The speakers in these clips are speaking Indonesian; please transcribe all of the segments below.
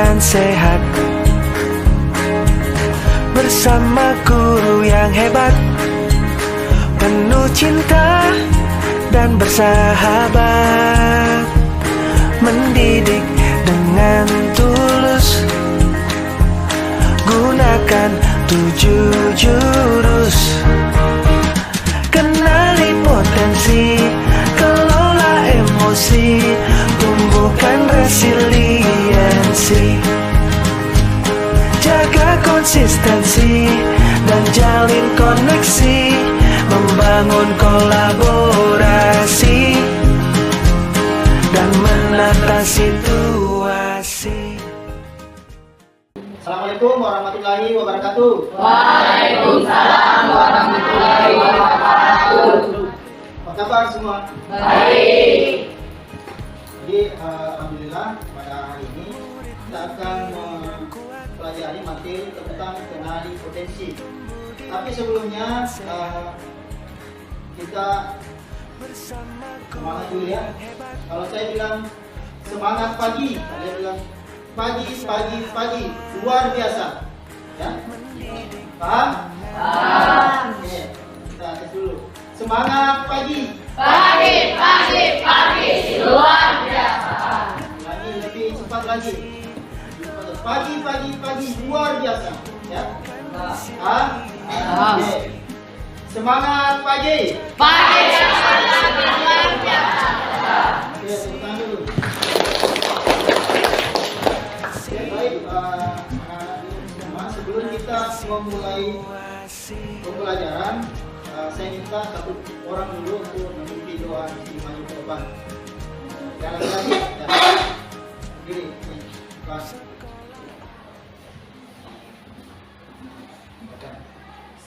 dan sehat. Bersama guru yang hebat, penuh cinta dan bersahabat, mendidik dengan tulus. Gunakan 7 jurus. Kenali potensi, kelola emosi, tumbuhkan resiliensi. Jaga konsistensi dan jalin koneksi, membangun kolaborasi dan menata situasi. Assalamualaikum warahmatullahi wabarakatuh. Waalaikumsalam warahmatullahi wabarakatuh. Apa kabar semua? Baik. Jadi alhamdulillah pada hari ini kita akan mempelajari materi tentang kenali potensi. Tapi sebelumnya kita semangat dulu ya. Kalau saya bilang semangat pagi, kalian bilang pagi, luar biasa. Ya? Paham? Paham. Oke, kita tes dulu. Semangat pagi. Pagi, luar biasa. Lagi lebih cepat lagi. Pagi, luar biasa. Ya? Paham? Oke. Semangat pagi. Pagi, luar biasa. Oke, tepuk tangan dulu. Oke, baik, anak-anak sebelum kita memulai pembelajaran, saya minta satu orang dulu untuk memimpin doa di maju ke depan. Jangan lagi, diri, kelas.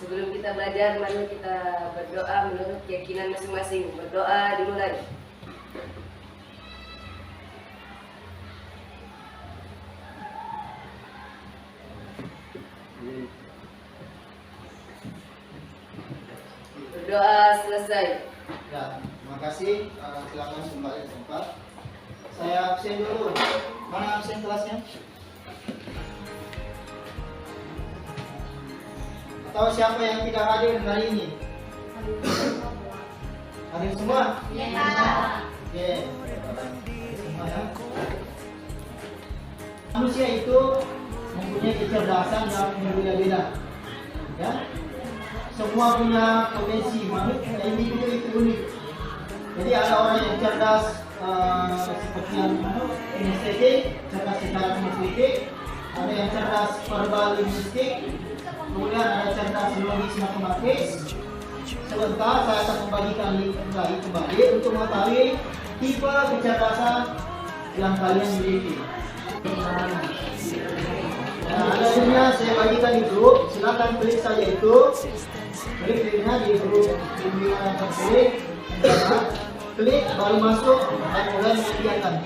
Sebelum kita belajar, mari kita berdoa menurut keyakinan masing-masing. Berdoa dimulai. Berdoa selesai. Ya, terima kasih. Silakan kembali ke tempat. Saya absen dulu. Mana absen kelasnya? Atau siapa yang tidak hadir hari ini? Hadir semua? Ya. Oke. Manusia itu mempunyai kecerdasan yang berbeda-beda. Ya. Semua punya potensi, manusia individu itu unik. Jadi ada orang yang cerdas seperti yang kinestetik, cerdas secara kinestetik, ada yang cerdas verbal linguistik, kemudian ada cerdas logis matematis. Sebentar saya akan membagikan lagi kembali untuk mengetahui tipe kecerdasan yang kalian miliki. Nah, akhirnya saya bagikan di grup, silakan klik saja itu. Klik-kliknya di grup bimbingan yang terklik, klik baru masuk dan mulai mengerjakan.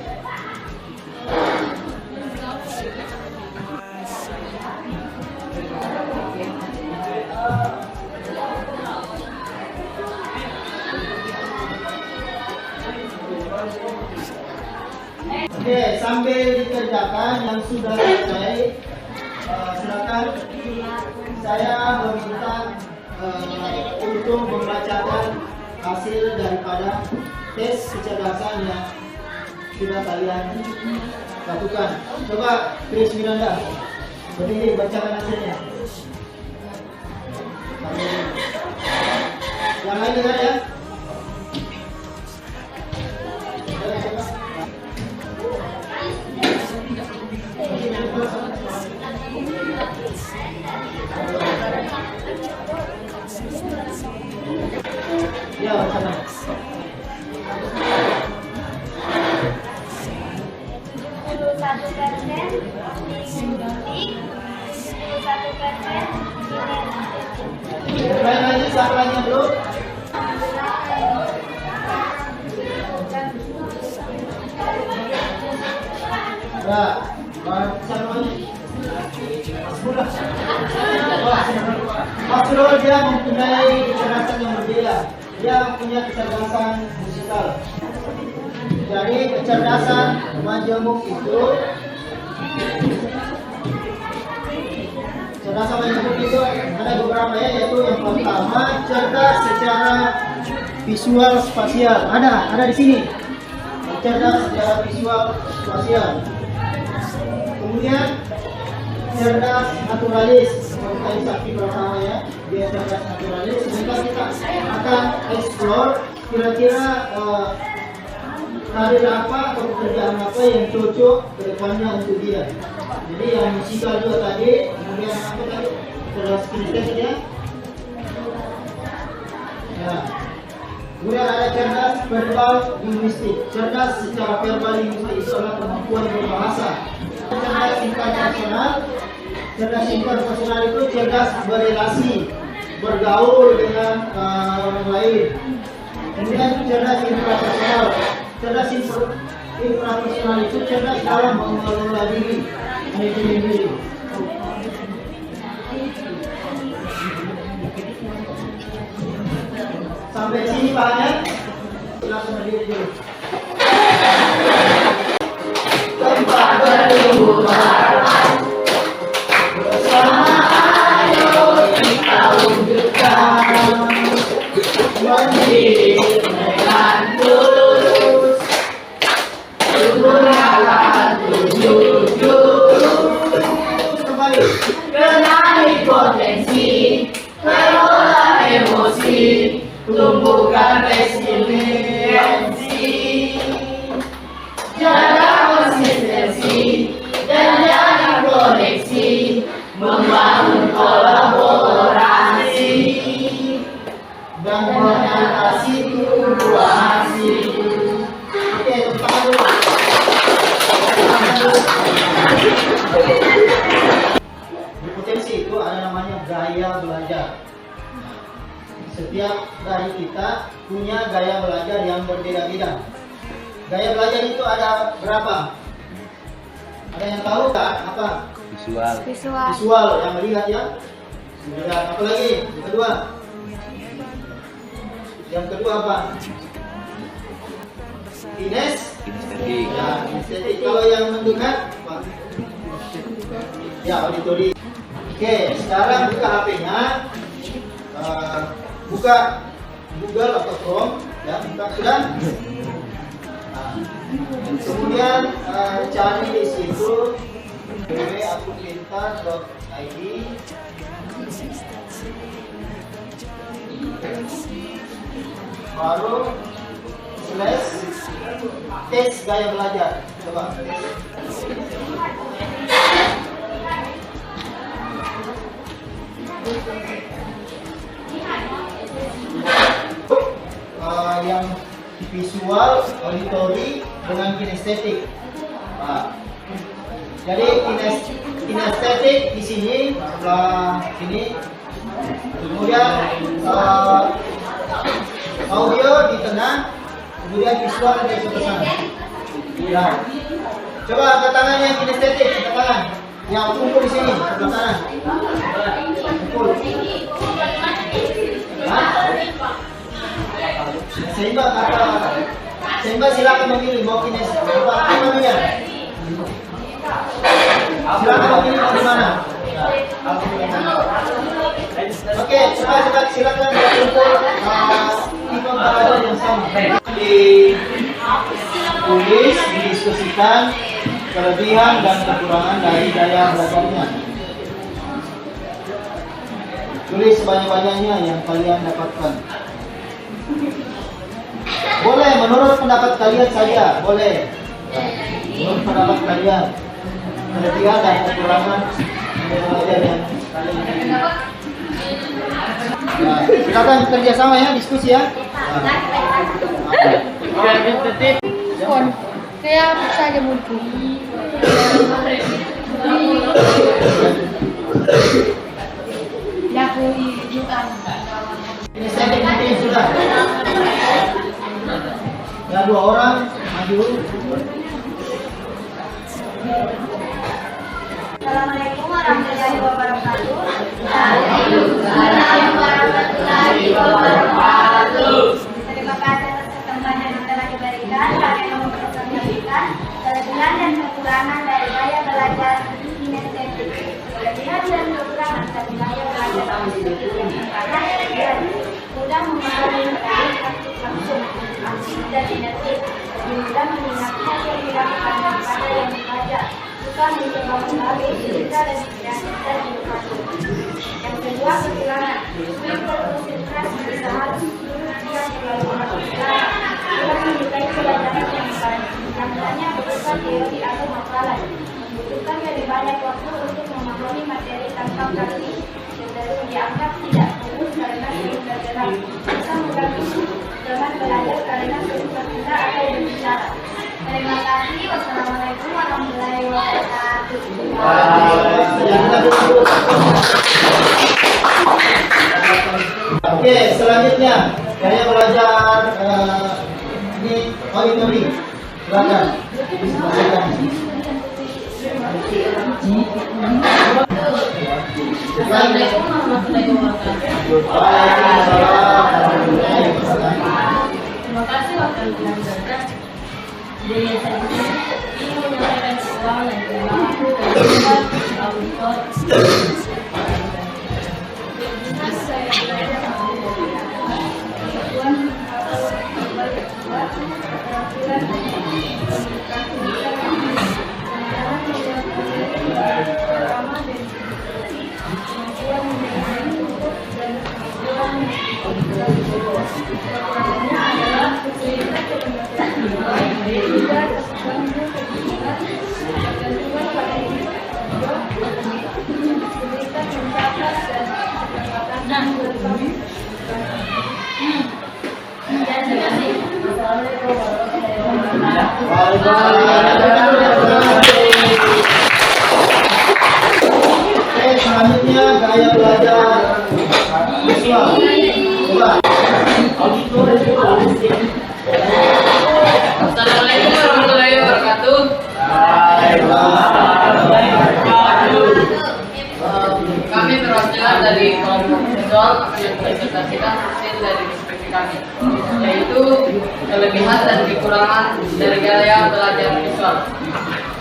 Oke, sambil dikerjakan yang sudah selesai, silakan saya meminta untuk membacakan hasil daripada tes kecerdasan yang sudah kalian lakukan. Coba Chris Miranda, berdiri bacakan hasilnya. Yang lain dengar ya. Ya, bacakan. 21% lagi, siapa lagi bro? Ya, siapa lagi? Mas Bro, dia mempunyai kecerdasan yang berbeda. Dia punya kecerdasan musikal. Jadi kecerdasan majemuk itu Cerdas sama yang itu ada beberapa ya, yaitu yang pertama cerdas secara visual spasial. Ada di sini. Cerdas secara visual spasial. Kemudian cerdas naturalis. Seperti tadi saksi pertama ya, dia cerdas naturalis. Sebentar kita akan explore kira-kira karir apa atau pekerjaan apa yang cocok ke depannya untuk dia. Jadi yang musikal juga tadi, kemudian apa tadi? Cerdas kinesthetik ya. Ya. Kemudian ada cerdas verbal linguistik. Cerdas secara verbal linguistik itu adalah kemampuan berbahasa. Cerdas interpersonal. Cerdas interpersonal itu cerdas berrelasi, bergaul dengan orang lain. Kemudian cerdas intrapersonal. Cerdas intrapersonal itu cerdas dalam mengelola diri, manajemen diri. Sampai sini bahannya, langsung berdiri dulu. Tempat bertumbuh harapan, bersama ayo kita wujudkan, mendidik dengan tulus, gunakan tujuh. Kembali. Kenali potensi, kelola emosi, tumbuhkan resiliensi, jaga konsistensi, dan jaga koneksi, membangun kolaborasi, Dan mengatasi fluktuasi. Oke, tepat dulu. Potensi itu ada namanya gaya belajar. Setiap dari kita punya gaya belajar yang berbeda-beda. Gaya belajar itu ada berapa? Ada yang tahu tak apa? Visual yang melihat ya. Melihat. Apa lagi? Yang kedua apa? Kinestetik. Ya, kinestetik. Kalau yang mendengar apa? Ya, auditori. Oke, sekarang buka HP-nya. Buka Google atau Chrome, ya, buka sudah. Kemudian cari di situ www.akupintar.id. Baru slash tes gaya belajar. Coba. Yang visual, auditori dengan kinestetik. Jadi kinestetik di sini sebelah sini. Kemudian audio di tengah. Kemudian visual ada di sebelah sana. Ya. Coba angkat tangan yang kinestetik, angkat tangan. Yang kumpul di sini sebelah kanan. Kumpul. Sehingga silakan memilih mau kinestetik apa namanya. Silakan memilih mau di mana. Oke, coba silakan kumpul tipe belajar yang sama. Ditulis, didiskusikan kelebihan dan kekurangan dari gaya belajarnya. Tulis sebanyak-banyaknya yang kalian dapatkan. Boleh menurut pendapat kalian saja, boleh. Menurut pendapat kalian, kelebihan dan kekurangan belajar yang kalian miliki. Ya, silakan kerja sama ya, diskusi ya. Saya saja mungkin. Ya, jutaan. Ini saya mungkin sudah. Ya, 2 orang maju. Assalamualaikum warahmatullahi wabarakatuh. Waalaikumsalam warahmatullahi wabarakatuh. Terima kasih atas kesempatan yang telah diberikan. Kami memperkenalkan kelebihan dan kekurangan dari gaya belajar Islam mencoba melalui cerita dan inspirasi dan edukasi. Yang kedua, kekurangan. Konsentrasi bisa harus dilakukan melalui umat Islam. Kita menyukai pelajaran yang baik. Namanya berupa teori atau makalah. Membutuhkan lebih banyak waktu untuk memahami materi tanpa praktis. Cenderung dianggap tidak fokus karena sering bergerak. Bisa mengganggu zaman belajar karena sering berpindah atau berbicara. Terima kasih. Wassalamualaikum warahmatullahi wabarakatuh. Oke, selanjutnya saya belajar ini auditori. Silakan. Assalamualaikum warahmatullahi wabarakatuh. Terima kasih waktu belajar. Jadi saya ingin menyampaikan uang dan terima kasih kepada auditor. Saya belajar ketentuan atau peraturan komunikasi bisa dengan ramah dan kemampuan menjalankan hukum dan kemampuan kekurangannya adalah kesulitan keterbatasan juga kesulitan ketergantungan pada individu, kesulitan mencatat dan keterbatasan berbagai. Dan terima kasih. Wassalamualaikum warahmatullahi wabarakatuh. Oke, selanjutnya gaya belajar visual. Coba. Assalamualaikum warahmatullahi wabarakatuh. Kami perwakilan dari kelompok visual akan mempresentasikan hasil dari diskusi kami, yaitu kelebihan dan kekurangan dari gaya belajar visual.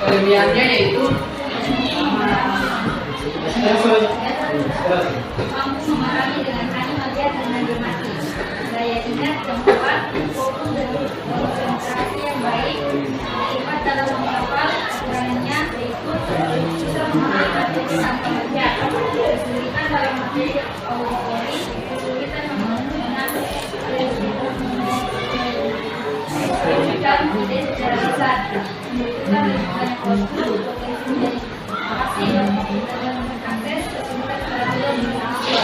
Kelebihannya yaitu Mampu memahami dengan hanya melihat dan menikmati. Daya ingat yang kuat, fokus dan konsentrasi yang baik, sifat dalam menghafal, kekurangannya yaitu bisa memahami materi tanpa kerja, kesulitan dalam materi auditori, kesulitan mengenal mengekspresikan ide secara lisan, membutuhkan lebih banyak waktu untuk menjadi aktif dan akses kesulitan perhatian di mahasiswa.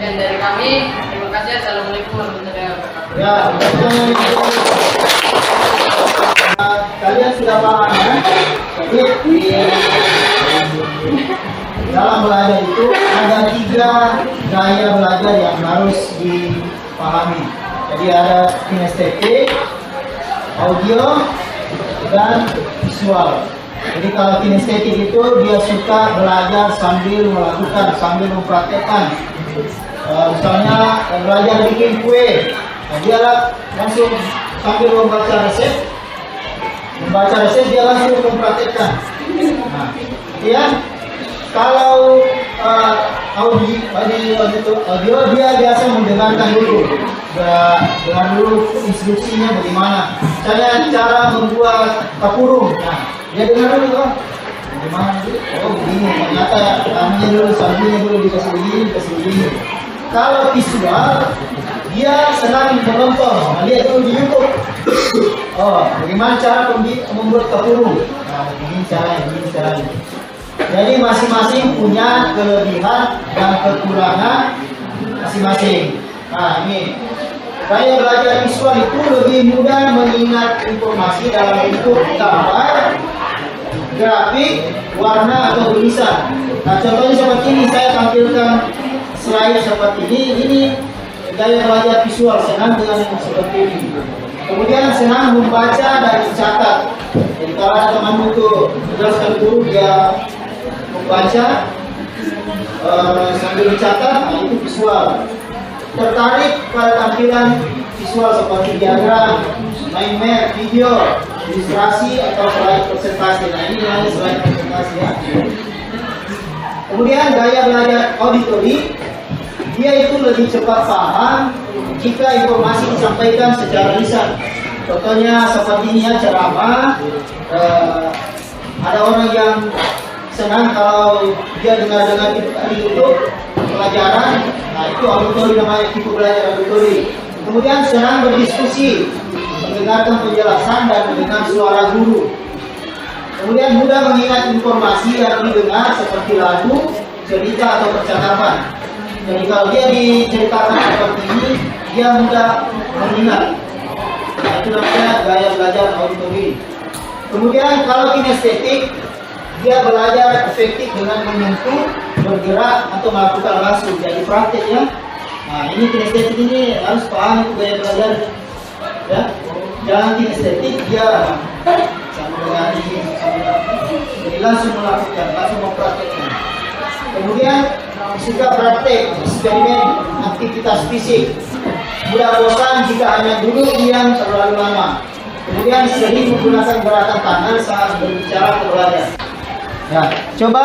sekian dari kami. Terima kasih. Assalamualaikum warahmatullahi wabarakatuh. Ya, kalian sudah paham ya? Jadi di dalam belajar itu ada 3 gaya belajar yang harus dipahami. Jadi ada kinestetik, audio, dan visual. Jadi kalau kinestetik itu dia suka belajar sambil melakukan, sambil mempraktekkan. Misalnya belajar bikin kue, nah, dia langsung sambil membaca resep dia langsung mempraktekkan. Nah, ya kalau audio dia biasa mendengarkan dulu, dengar dulu instruksinya bagaimana. Misalnya cara membuat kapurung, nah dia dengar dulu, oh bagaimana sih? Oh begini, ternyata kamunya dulu, sabunya dulu dikasih begini. Kalau visual, dia senang menonton, nah, lihat dulu di YouTube. Oh, bagaimana cara membuat kapurung? Nah, begini caranya. Jadi masing-masing punya kelebihan dan kekurangan masing-masing. Nah, ini gaya belajar visual itu lebih mudah mengingat informasi dalam bentuk gambar, grafik, warna atau tulisan. Nah, contohnya seperti ini, saya tampilkan slide seperti ini. Ini gaya belajar visual, senang dengan seperti ini. Kemudian senang membaca dan mencatat. Jadi kalau ada teman untuk menjelaskan guru, dia membaca sambil mencatat, nah itu visual. Tertarik pada tampilan visual seperti diagram, mind map, video, ilustrasi atau slide presentasi. Nah ini namanya slide presentasi ya. Kemudian gaya belajar auditori, dia itu lebih cepat paham jika informasi disampaikan secara lisan. Contohnya seperti ini ya, ceramah, Ada orang yang senang kalau dia dengar-dengar di YouTube pelajaran, nah itu auditori namanya, tipe belajar auditori. Kemudian senang berdiskusi, mendengarkan penjelasan dan mendengar suara guru. Kemudian mudah mengingat informasi yang didengar seperti lagu, cerita atau percakapan. Jadi kalau dia diceritakan seperti ini, dia mudah mengingat. Nah, itu namanya gaya belajar auditori. Kemudian kalau kinestetik, dia belajar efektif dengan menyentuh, bergerak atau melakukan langsung. Jadi praktek ya. Nah ini kinestetik ini harus paham itu gaya belajar. Ya, jangan kinestetik dia sambil jadi langsung melakukan, langsung mempraktekkan. Kemudian suka praktek, eksperimen, aktivitas fisik. Mudah bosan jika hanya duduk diam terlalu lama. Kemudian sering menggunakan gerakan tangan saat berbicara atau belajar. Ya, coba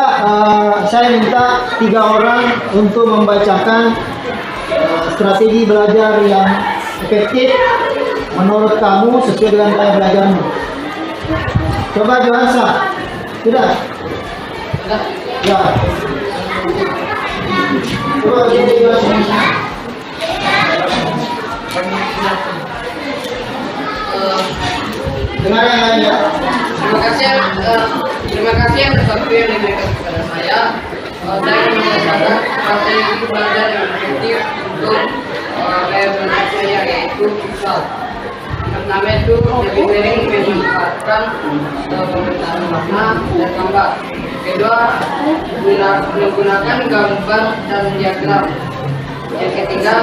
saya minta 3 orang untuk membacakan strategi belajar yang efektif menurut kamu sesuai dengan gaya belajarmu. Coba Johansa, sudah? Ya. Coba jadi Johansa. Dengar yang lain ya. Terima kasih atas waktu yang diberikan kepada saya. Saya merasakan strategi belajar yang efektif untuk gaya belajar saya, yaitu visual. Pertama itu lebih sering memanfaatkan pemetaan makna dan gambar. Kedua, menggunakan gambar dan diagram. Yang ketiga,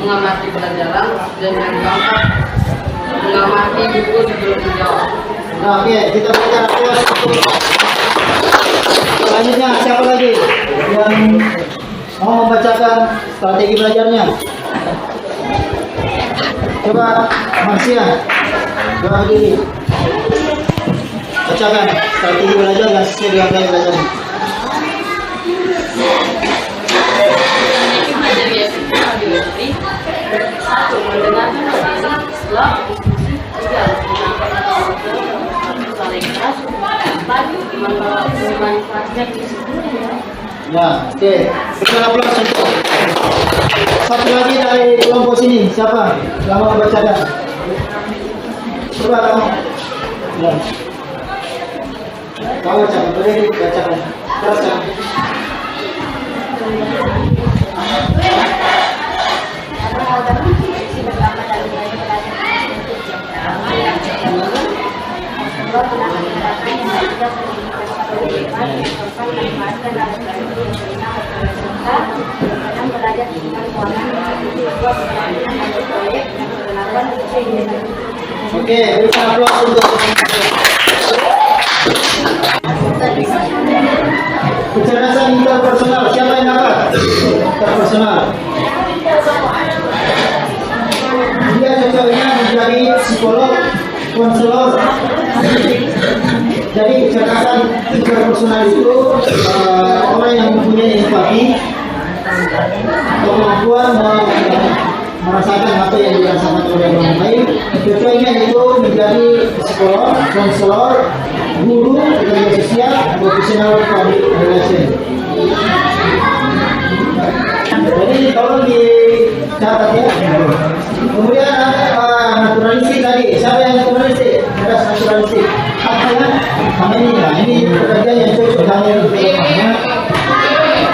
mengamati pelajaran, dan yang keempat, mengamati buku sebelum menjawab. Nah, oke, kita berikan aplaus. Selanjutnya siapa lagi yang mau membacakan strategi belajarnya? Coba Marsia, coba berdiri. Bacakan strategi belajar yang sesuai dengan gaya belajarnya. Belajar biasa auditori. 1. Mendengarkan setelah 3. Saling keras. 4. Memanfaatkan Ya, oke. Berikan aplaus untuk satu lagi dari kelompok sini. Siapa yang mau membacakan? Coba kamu. Ya. Kamu bacakan, boleh dibacakan. Teruskan. Oke, berikan aplaus untuk kecerdasan interpersonal. Siapa yang dapat? Interpersonal. Dia cocoknya menjadi psikolog, konselor. Jadi kecerdasan interpersonal itu orang yang mempunyai empati, kemampuan merasakan apa yang dirasakan oleh orang lain. Cocoknya itu menjadi psikolog, konselor, guru, pekerja sosial, profesional public relation. Jadi tolong dicatat ya. Kemudian ada naturalistik tadi. Siapa yang naturalistik? Ada naturalistik. Apa ya? Sama ini ya. Ini pekerja yang cocok dengan ilmunya.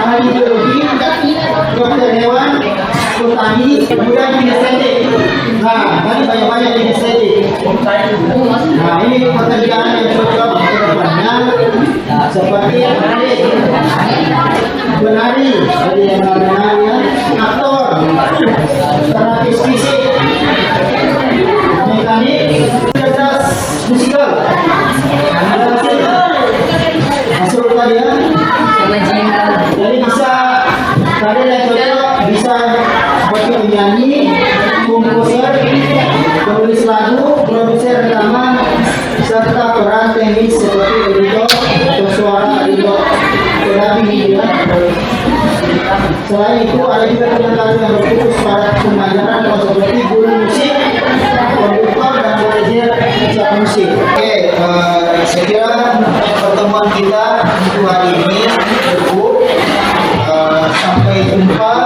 Ahli biologi, dokter hewan, petani, kemudian kinestetik. Nah, tadi banyak-banyak kinestetik. Nah, ini pekerjaan yang cocok ke depannya. Seperti penari, tadi yang menari, aktor, terapis fisik, mekanik, cerdas musikal. Masuk tadi ya. Jadi bisa tadi yang cocok bisa seperti penyanyi, komposer, penulis lagu, produser rekaman, serta peran teknis seperti editor, suara, editor, terapi media. Selain itu ada juga tenaga yang berfokus pada pengajaran seperti guru musik, konduktor dan manajer musik. Oke, saya kira pertemuan pertemuan kita untuk hari ini cukup. Sampai jumpa